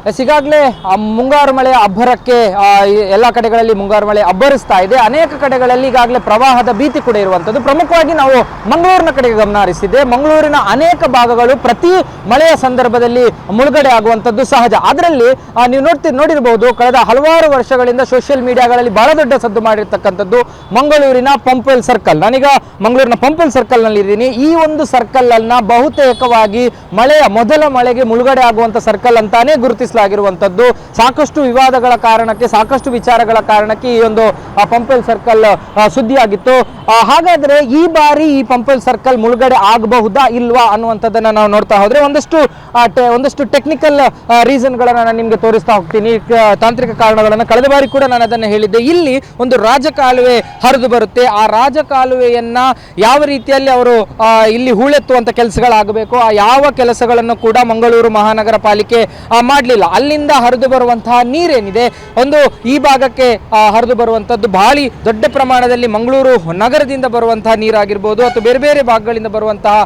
ಈಗಾಗಲೇ ಮುಂಗಾರು ಮಳೆ ಅಬ್ಬರಕ್ಕೆ ಎಲ್ಲ ಕಡೆಗಳಲ್ಲಿ ಮುಂಗಾರು ಮಳೆ ಅಬ್ಬರಿಸ್ತಾ ಇದೆ. ಅನೇಕ ಕಡೆಗಳಲ್ಲಿ ಈಗಾಗಲೇ ಪ್ರವಾಹದ ಭೀತಿ ಕೂಡ ಇರುವಂಥದ್ದು. ಪ್ರಮುಖವಾಗಿ ನಾವು ಮಂಗಳೂರಿನ ಕಡೆಗೆ ಗಮನ ಹರಿಸಿದ್ದೆ. ಮಂಗಳೂರಿನ ಅನೇಕ ಭಾಗಗಳು ಪ್ರತಿ ಮಳೆಯ ಸಂದರ್ಭದಲ್ಲಿ ಮುಳುಗಡೆ ಆಗುವಂಥದ್ದು ಸಹಜ. ಅದರಲ್ಲಿ ನೀವು ನೋಡಿರಬಹುದು, ಕಳೆದ ಹಲವಾರು ವರ್ಷಗಳಿಂದ ಸೋಷಿಯಲ್ ಮೀಡಿಯಾಗಳಲ್ಲಿ ಬಹಳ ದೊಡ್ಡ ಸದ್ದು ಮಾಡಿರ್ತಕ್ಕಂಥದ್ದು ಮಂಗಳೂರಿನ ಪಂಪ್ವೆಲ್ ಸರ್ಕಲ್. ನಾನೀಗ ಮಂಗಳೂರಿನ ಪಂಪ್ವೆಲ್ ಸರ್ಕಲ್ ನಲ್ಲಿ ಇದ್ದೀನಿ. ಈ ಒಂದು ಸರ್ಕಲ್ ಅನ್ನ ಬಹುತೇಕವಾಗಿ ಮೊದಲ ಮಳೆಗೆ ಮುಳುಗಡೆ ಆಗುವಂತ ಸರ್ಕಲ್ ಅಂತಾನೆ ಗುರುತಿಸಲಾಗಿರುವಂತದ್ದು. ಸಾಕಷ್ಟು ವಿವಾದಗಳ ಕಾರಣಕ್ಕೆ, ಸಾಕಷ್ಟು ವಿಚಾರಗಳ ಕಾರಣಕ್ಕೆ ಈ ಒಂದು ಪಂಪ್ವೆಲ್ ಸರ್ಕಲ್ ಸುದ್ದಿಯಾಗಿತ್ತು. ಹಾಗಾದ್ರೆ ಈ ಬಾರಿ ಈ ಪಂಪ್ವೆಲ್ ಸರ್ಕಲ್ ಮುಳುಗಡೆ ಆಗಬಹುದಾ ಇಲ್ವಾ ಅನ್ನುವಂಥದ್ದನ್ನ ನಾವು ನೋಡ್ತಾ ಹೋದ್ರೆ ಒಂದಷ್ಟು ಟೆಕ್ನಿಕಲ್ ರೀಸನ್ ಗಳನ್ನ ನಾನು ನಿಮ್ಗೆ ತೋರಿಸ್ತಾ ಹೋಗ್ತೀನಿ, ತಾಂತ್ರಿಕ ಕಾರಣಗಳನ್ನ. ಕಳೆದ ಬಾರಿ ಕೂಡ ನಾನು ಅದನ್ನ ಹೇಳಿದ್ದೆ. ಇಲ್ಲಿ ಒಂದು ರಾಜಕಾಲುವೆ ಹರಿದು ಬರುತ್ತೆ. ಆ ರಾಜಕಾಲುವೆಯನ್ನ ಯಾವ ರೀತಿಯಲ್ಲಿ ಅವರು ಇಲ್ಲಿ ಹೂಳೆತ್ತುವಂತ ಕೆಲಸಗಳಾಗಬೇಕು, ಆ ಯಾವ ಕೆಲಸಗಳನ್ನು ಕೂಡ ಮಂಗಳೂರು ಮಹಾನಗರ ಪಾಲಿಕೆ ಮಾಡಲಿಲ್ಲ. ಅಲ್ಲಿಂದ ಹರಿದು ಬರುವಂತಹ ನೀರೇನಿದೆ, ಒಂದು ಈ ಭಾಗಕ್ಕೆ ಹರಿದು ಬರುವಂತದ್ದು ಬಹಳ ದೊಡ್ಡ ಪ್ರಮಾಣದಲ್ಲಿ ಮಂಗಳೂರು ನಗರದಿಂದ ಬರುವಂತಹ ನೀರಾಗಿರ್ಬೋದು ಅಥವಾ ಬೇರೆ ಬೇರೆ ಭಾಗಗಳಿಂದ ಬರುವಂತಹ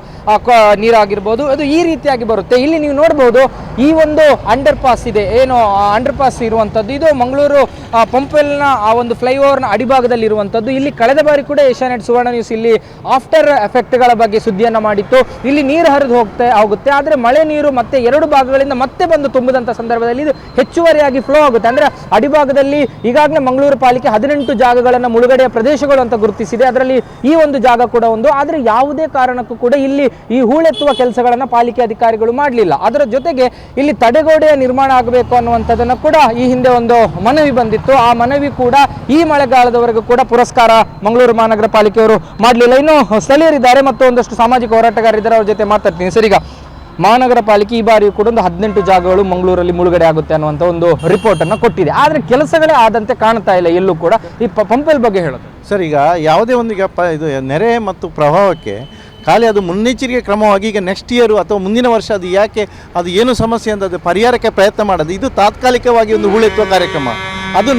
ನೀರಾಗಿರ್ಬೋದು, ಅದು ಈ ರೀತಿಯಾಗಿ ಬರುತ್ತೆ. ಇಲ್ಲಿ ನೀವು ನೋಡಬಹುದು, ಈ ಒಂದು ಅಂಡರ್ ಪಾಸ್ ಇದೆ, ಏನು ಅಂಡರ್ ಪಾಸ್ ಇರುವಂತದ್ದು, ಇದು ಮಂಗಳೂರು ಪಂಪ್ವೆಲ್ನ ಆ ಒಂದು ಫ್ಲೈಓವರ್ನ ಅಡಿಭಾಗದಲ್ಲಿ ಇರುವಂತದ್ದು. ಇಲ್ಲಿ ಕಳೆದ ಬಾರಿ ಕೂಡ ಏಷ್ಯಾನೆಟ್ ಸುವರ್ಣ ನ್ಯೂಸ್ ಇಲ್ಲಿ ಆಫ್ಟರ್ ಎಫೆಕ್ಟ್ಗಳ ಬಗ್ಗೆ ಸುದ್ದಿಯನ್ನ ಮಾಡಿತ್ತು. ಇಲ್ಲಿ ನೀರು ಹರಿದು ಹೋಗುತ್ತೆ, ಆದರೆ ಮಳೆ ನೀರು ಮತ್ತೆ ಎರಡು ಭಾಗಗಳಿಂದ ಮತ್ತೆ ಬಂದು ತುಂಬಿದಂತ ಸಂದರ್ಭದಲ್ಲಿ ಇದು ಹೆಚ್ಚುವರಿಯಾಗಿ ಫ್ಲೋ ಆಗುತ್ತೆ. ಅಂದ್ರೆ ಅಡಿಭಾಗದಲ್ಲಿ ಈಗಾಗಲೇ ಮಂಗಳೂರು ಪಾಲಿಕೆ 18 ಜಾಗಗಳನ್ನು ಮುಳುಗಡೆಯ ಪ್ರದೇಶಗಳು ಅಂತ ಗುರುತಿಸಿದೆ. ಅದರಲ್ಲಿ ಈ ಒಂದು ಜಾಗ ಕೂಡ ಒಂದು. ಆದರೆ ಯಾವುದೇ ಕಾರಣಕ್ಕೂ ಕೂಡ ಇಲ್ಲಿ ಈ ಹೂಳೆತ್ತುವ ಕೆಲಸಗಳನ್ನ ಪಾಲಿಕೆ ಅಧಿಕಾರಿಗಳು ಮಾಡಲಿಲ್ಲ. ಅದರ ಜೊತೆಗೆ ಇಲ್ಲಿ ತಡೆಗೋಡೆಯ ನಿರ್ಮಾಣ ಆಗಬೇಕು ಅನ್ನುವಂಥದ್ದನ್ನು ಕೂಡ ಈ ಹಿಂದೆ ಒಂದು ಮನವಿ ಬಂದಿತ್ತು. ಆ ಮನವಿ ಕೂಡ ಈ ಮಳೆಗಾಲದವರೆಗೂ ಕೂಡ ಪುರಸ್ಕಾರ ಮಂಗಳೂರು ಮಹಾನಗರ ಪಾಲಿಕೆಯವರು ಮಾಡಲಿಲ್ಲ. ಇನ್ನು ಸ್ಥಳೀಯರಿದ್ದಾರೆ ಮತ್ತು ಒಂದಷ್ಟು ಸಾಮಾಜಿಕ ಹೋರಾಟಗಾರರಿದ್ದಾರೆ, ಅವ್ರ ಜೊತೆ ಮಾತಾಡ್ತೀನಿ. ಸರ್, ಈಗ ಮಹಾನಗರ ಪಾಲಿಕೆ ಈ ಬಾರಿ ಕೂಡ ಒಂದು 18 ಜಾಗಗಳು ಮಂಗಳೂರಲ್ಲಿ ಮುಳುಗಡೆ ಆಗುತ್ತೆ ಅನ್ನುವಂಥ ಒಂದು ರಿಪೋರ್ಟ್ ಅನ್ನು ಕೊಟ್ಟಿದೆ. ಆದರೆ ಕೆಲಸಗಳೇ ಆದಂತೆ ಕಾಣ್ತಾ ಇಲ್ಲ ಎಲ್ಲೂ ಕೂಡ. ಈ ಪಂಪ್ವೆಲ್ ಬಗ್ಗೆ ಹೇಳೋದು ಸರ್, ಈಗ ಯಾವುದೇ ಒಂದು ಇದು ನೆರೆ ಮತ್ತು ಪ್ರವಾಹಕ್ಕೆ ಖಾಲಿ ಅದು ಮುನ್ನೆಚ್ಚರಿಕೆ ಕ್ರಮವಾಗಿ ಈಗ ನೆಕ್ಸ್ಟ್ ಇಯರು ಅಥವಾ ಮುಂದಿನ ವರ್ಷ ಅದು ಏನು ಸಮಸ್ಯೆ ಅಂತ ಅದು ಪರಿಹಾರಕ್ಕೆ ಪ್ರಯತ್ನ ಮಾಡೋದು. ಇದು ತಾತ್ಕಾಲಿಕವಾಗಿ ಒಂದು ಹೂಳೆತ್ತುವ ಕಾರ್ಯಕ್ರಮ ಅದು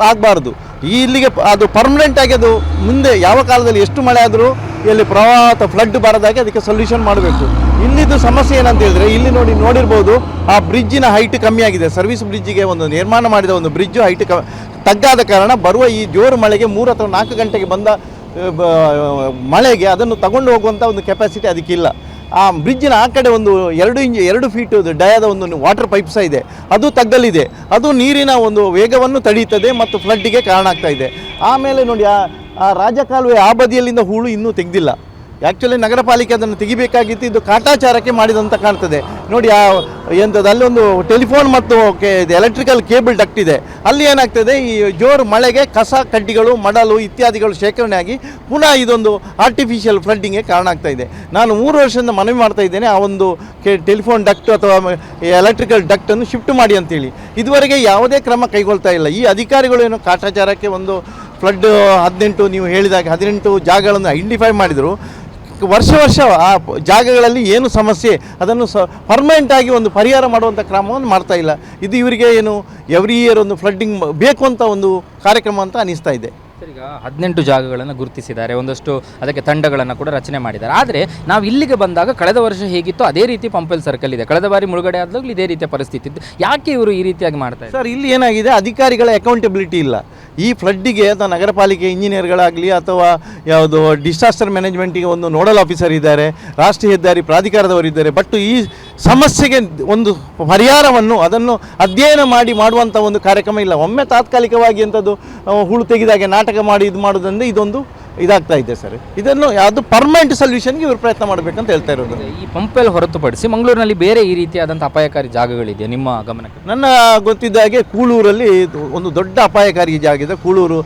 ಆಗಬಾರ್ದು. ಇಲ್ಲಿಗೆ ಅದು ಪರ್ಮನೆಂಟ್ ಆಗಿ ಅದು ಮುಂದೆ ಯಾವ ಕಾಲದಲ್ಲಿ ಎಷ್ಟು ಮಳೆ ಆದರೂ ಇಲ್ಲಿ ಪ್ರವಾಹ ಅಥವಾ ಫ್ಲಡ್ ಬರದಾಗೆ ಅದಕ್ಕೆ ಸೊಲ್ಯೂಷನ್ ಮಾಡಬೇಕು. ಇಲ್ಲಿದ್ದು ಸಮಸ್ಯೆ ಏನಂತ ಹೇಳಿದ್ರೆ, ಇಲ್ಲಿ ನೋಡಿರ್ಬೋದು, ಆ ಬ್ರಿಡ್ಜಿನ ಹೈಟ್ ಕಮ್ಮಿ ಆಗಿದೆ. ಸರ್ವಿಸ್ ಬ್ರಿಡ್ಜಿಗೆ ಒಂದು ನಿರ್ಮಾಣ ಮಾಡಿದ ಒಂದು ಬ್ರಿಡ್ಜು ಹೈಟ್ ತಗ್ಗಾದ ಕಾರಣ ಬರುವ ಈ ಜೋರು ಮಳೆಗೆ 3 ಅಥವಾ 4 ಗಂಟೆಗೆ ಬಂದ ಮಳೆಗೆ ಅದನ್ನು ತಗೊಂಡು ಹೋಗುವಂಥ ಒಂದು ಕೆಪಾಸಿಟಿ ಅದಕ್ಕಿಲ್ಲ. ಆ ಬ್ರಿಡ್ಜಿನ ಆ ಕಡೆ ಒಂದು 2 ಫೀಟ್ ಡಯಾದ ಒಂದು ವಾಟರ್ ಪೈಪ್ ಸಹ ಇದೆ, ಅದು ತಗ್ಗಲಿದೆ. ಅದು ನೀರಿನ ಒಂದು ವೇಗವನ್ನು ತಡೆಯುತ್ತದೆ ಮತ್ತು ಫ್ಲಡ್ಡಿಗೆ ಕಾರಣ ಆಗ್ತಾ ಇದೆ. ಆಮೇಲೆ ನೋಡಿ, ಆ ರಾಜಕಾಲುವೆ ಆ ಬದಿಯಲ್ಲಿಂದ ಹೂಳು ಇನ್ನೂ ತೆಗೆದಿಲ್ಲ. ಆ್ಯಕ್ಚುಲಿ ನಗರ ಪಾಲಿಕೆ ಅದನ್ನು ತೆಗಿಬೇಕಾಗಿತ್ತು. ಇದು ಕಾಟಾಚಾರಕ್ಕೆ ಮಾಡಿದಂತ ಕಾಣ್ತದೆ. ನೋಡಿ, ಎಂಥದ್ದು ಅಲ್ಲೊಂದು ಟೆಲಿಫೋನ್ ಮತ್ತು ಎಲೆಕ್ಟ್ರಿಕಲ್ ಕೇಬಲ್ ಡಕ್ಟ್ ಇದೆ. ಅಲ್ಲಿ ಏನಾಗ್ತದೆ, ಈ ಜೋರು ಮಳೆಗೆ ಕಸ ಕಡ್ಡಿಗಳು, ಮಡಲು ಇತ್ಯಾದಿಗಳು ಶೇಖರಣೆ ಆಗಿ ಪುನಃ ಇದೊಂದು ಆರ್ಟಿಫಿಷಿಯಲ್ ಫ್ಲಡ್ಡಿಂಗ್ಗೆ ಕಾರಣ ಆಗ್ತಾ ಇದೆ. ನಾನು 3 ವರ್ಷದಿಂದ ಮನವಿ ಮಾಡ್ತಾ ಇದ್ದೇನೆ, ಆ ಒಂದು ಟೆಲಿಫೋನ್ ಡಕ್ಟ್ ಅಥವಾ ಎಲೆಕ್ಟ್ರಿಕಲ್ ಡಕ್ಟನ್ನು ಶಿಫ್ಟ್ ಮಾಡಿ ಅಂತೇಳಿ. ಇದುವರೆಗೆ ಯಾವುದೇ ಕ್ರಮ ಕೈಗೊಳ್ತಾ ಇಲ್ಲ. ಈ ಅಧಿಕಾರಿಗಳು ಏನು ಕಾಟಾಚಾರಕ್ಕೆ ಒಂದು ಫ್ಲಡ್ 18 ನೀವು ಹೇಳಿದಾಗ 18 ಜಾಗಗಳನ್ನು ಐಡೆಂಟಿಫೈ ಮಾಡಿದರು. ವರ್ಷ ಆ ಜಾಗಗಳಲ್ಲಿ ಏನು ಸಮಸ್ಯೆ ಅದನ್ನು ಪರ್ಮನೆಂಟ್ ಆಗಿ ಒಂದು ಪರಿಹಾರ ಮಾಡುವಂಥ ಕ್ರಮವನ್ನು ಮಾಡ್ತಾ ಇಲ್ಲ. ಇದು ಇವರಿಗೆ ಏನು ಎವ್ರಿ ಇಯರ್ ಒಂದು ಫ್ಲಡ್ಡಿಂಗ್ ಬೇಕು ಅಂತ ಒಂದು ಕಾರ್ಯಕ್ರಮ ಅಂತ ಅನಿಸ್ತಾ ಇದೆ. ಈಗ 18 ಜಾಗಗಳನ್ನು ಗುರುತಿಸಿದ್ದಾರೆ, ಒಂದಷ್ಟು ಅದಕ್ಕೆ ತಂಡಗಳನ್ನು ಕೂಡ ರಚನೆ ಮಾಡಿದ್ದಾರೆ. ಆದರೆ ನಾವು ಇಲ್ಲಿಗೆ ಬಂದಾಗ ಕಳೆದ ವರ್ಷ ಹೇಗಿತ್ತು ಅದೇ ರೀತಿ ಪಂಪ್ವೆಲ್ ಸರ್ಕಲ್ ಇದೆ. ಕಳೆದ ಬಾರಿ ಮುಳುಗಡೆ ಆದಾಗಲೂ ಇದೇ ರೀತಿಯ ಪರಿಸ್ಥಿತಿ ಇತ್ತು. ಯಾಕೆ ಇವರು ಈ ರೀತಿಯಾಗಿ ಮಾಡ್ತಾರೆ ಸರ್? ಇಲ್ಲಿ ಏನಾಗಿದೆ, ಅಧಿಕಾರಿಗಳ ಅಕೌಂಟಬಿಲಿಟಿ ಇಲ್ಲ. ಈ ಫ್ಲಡ್ಡಿಗೆ ಅಥವಾ ನಗರ ಪಾಲಿಕೆ ಇಂಜಿನಿಯರ್ಗಳಾಗಲಿ ಅಥವಾ ಯಾವುದು ಡಿಸಾಸ್ಟರ್ ಮ್ಯಾನೇಜ್ಮೆಂಟಿಗೆ ಒಂದು ನೋಡಲ್ ಆಫೀಸರ್ ಇದ್ದಾರೆ, ರಾಷ್ಟ್ರೀಯ ಹೆದ್ದಾರಿ ಪ್ರಾಧಿಕಾರದವರು ಇದ್ದಾರೆ. ಬಟ್ ಈ ಸಮಸ್ಯೆಗೆ ಒಂದು ಪರಿಹಾರವನ್ನು ಅದನ್ನು ಅಧ್ಯಯನ ಮಾಡುವಂಥ ಒಂದು ಕಾರ್ಯಕ್ರಮ ಇಲ್ಲ. ಒಮ್ಮೆ ತಾತ್ಕಾಲಿಕವಾಗಿ ಅಂಥದ್ದು ಹೂಳು ತೆಗೆದಾಗೆ ನಾಟಕ ಮಾಡಿ ಇದು ಮಾಡೋದ್ರಿಂದ ಇದೊಂದು ಇದಾಗ್ತಾ ಇದೆ ಸರ್. ಇದನ್ನು ಯಾವುದು ಪರ್ಮನೆಂಟ್ ಸೊಲ್ಯೂಷನ್ಗೆ ಇವರು ಪ್ರಯತ್ನ ಮಾಡಬೇಕಂತ ಹೇಳ್ತಾ ಇರೋದು. ಈ ಪಂಪ್ವೆಲ್ ಹೊರತುಪಡಿಸಿ ಮಂಗಳೂರಿನಲ್ಲಿ ಬೇರೆ ಈ ರೀತಿಯಾದಂಥ ಅಪಾಯಕಾರಿ ಜಾಗಗಳಿದೆ ನಿಮ್ಮ ಗಮನಕ್ಕೆ? ನನ್ನ ಗೊತ್ತಿದ್ದ ಹಾಗೆ ಕೂಳೂರಲ್ಲಿ ಒಂದು ದೊಡ್ಡ ಅಪಾಯಕಾರಿ ಜಾಗ ಇದೆ. ಕೂಳೂರು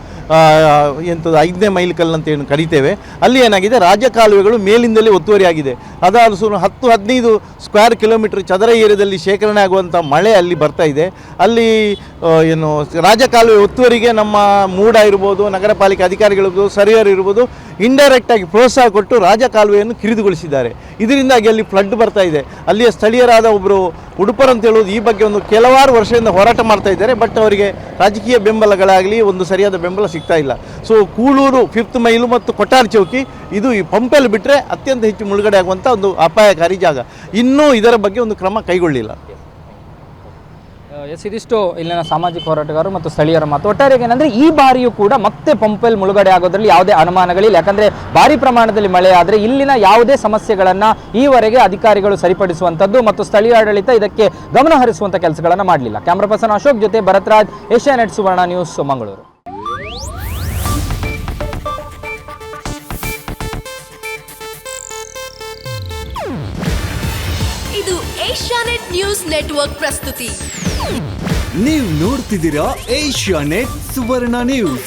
ಎಂಥದ್ದು 5ನೇ ಮೈಲ್ ಕಲ್ಲು ಅಂತ ಏನು ಕರಿತೇವೆ. ಅಲ್ಲಿ ಏನಾಗಿದೆ, ರಾಜಕಾಲುವೆಗಳು ಮೇಲಿಂದಲೇ ಒತ್ತುವರಿ ಆಗಿದೆ. ಅದಾದ ಸುಮಾರು 10-15 ಸ್ಕ್ವೇರ್ ಕಿಲೋಮೀಟರ್ ಚದರ ಏರಿಯಾದಲ್ಲಿ ಶೇಖರಣೆ ಆಗುವಂಥ ಮಳೆ ಅಲ್ಲಿ ಬರ್ತಾ ಇದೆ. ಅಲ್ಲಿ ಏನು ರಾಜಕಾಲುವೆ ಒತ್ತುವರಿಗೆ ನಮ್ಮ ಮೂಡ ಇರ್ಬೋದು, ನಗರ ಪಾಲಿಕೆ ಅಧಿಕಾರಿಗಳಿರ್ಬೋದು, ಸರ್ವೇಯರ್ ಇರ್ಬೋದು, ಇಂಡೈರೆಕ್ಟಾಗಿ ಪ್ರೋತ್ಸಾಹ ಕೊಟ್ಟು ರಾಜಕಾಲುವೆಯನ್ನು ಕಿರಿದುಗೊಳಿಸಿದ್ದಾರೆ. ಇದರಿಂದಾಗಿ ಅಲ್ಲಿ ಫ್ಲಡ್ ಬರ್ತಾ ಇದೆ. ಅಲ್ಲಿಯ ಸ್ಥಳೀಯರಾದ ಒಬ್ಬರು ಉಡುಪರ್ ಅಂತ ಹೇಳೋದು ಈ ಬಗ್ಗೆ ಒಂದು ಕೆಲವಾರು ವರ್ಷದಿಂದ ಹೋರಾಟ ಮಾಡ್ತಾ ಇದ್ದಾರೆ. ಬಟ್ ಅವರಿಗೆ ರಾಜಕೀಯ ಬೆಂಬಲಗಳಾಗಲಿ ಒಂದು ಸರಿಯಾದ ಬೆಂಬಲ ಸಿಗ್ತಾ ಇಲ್ಲ. ಸೊ ಕೂಳೂರು 5th ಮೈಲು ಮತ್ತು ಕೊಟ್ಟಾರ ಚೌಕಿ ಇದು ಈ ಪಂಪೆಲ್ ಬಿಟ್ಟರೆ ಅತ್ಯಂತ ಹೆಚ್ಚು ಮುಳುಗಡೆ ಆಗುವಂಥ ಒಂದು ಅಪಾಯಕಾರಿ ಜಾಗ. ಇನ್ನೂ ಇದರ ಬಗ್ಗೆ ಒಂದು ಕ್ರಮ ಕೈಗೊಳ್ಳಿಲ್ಲ. ಎಸ್, ಇದಿಷ್ಟು ಇಲ್ಲಿನ ಸಾಮಾಜಿಕ ಹೋರಾಟಗಾರರು ಮತ್ತು ಸ್ಥಳೀಯರ ಮಾತು. ಒಟ್ಟಾರೆಯಾಗಿ ಏನಂದ್ರೆ ಈ ಬಾರಿಯೂ ಕೂಡ ಮತ್ತೆ ಪಂಪ್ವೆಲ್ ಮುಳುಗಡೆ ಆಗೋದ್ರಲ್ಲಿ ಯಾವುದೇ ಅನುಮಾನಗಳಿಲ್ಲ. ಯಾಕಂದ್ರೆ ಭಾರಿ ಪ್ರಮಾಣದಲ್ಲಿ ಮಳೆ ಆದರೆ ಇಲ್ಲಿನ ಯಾವುದೇ ಸಮಸ್ಯೆಗಳನ್ನ ಈವರೆಗೆ ಅಧಿಕಾರಿಗಳು ಸರಿಪಡಿಸುವಂಥದ್ದು ಮತ್ತು ಸ್ಥಳೀಯ ಆಡಳಿತ ಇದಕ್ಕೆ ಗಮನ ಹರಿಸುವಂಥ ಕೆಲಸಗಳನ್ನು ಮಾಡಲಿಲ್ಲ. ಕ್ಯಾಮ್ರಾ ಪರ್ಸನ್ ಅಶೋಕ್ ಜೊತೆ ಭರತ್ರಾಜ್, ಏಷ್ಯಾನೆಟ್ ಸುವರ್ಣ ನ್ಯೂಸ್, ಮಂಗಳೂರು. ಇದು ಏಷ್ಯಾನೆಟ್ ನ್ಯೂಸ್ ನೆಟ್ವರ್ಕ್ ಪ್ರಸ್ತುತಿ. ನೀವು ನೋಡ್ತಿದ್ದೀರಾ ಏಷ್ಯಾನೆಟ್ ಸುವರ್ಣ ನ್ಯೂಸ್.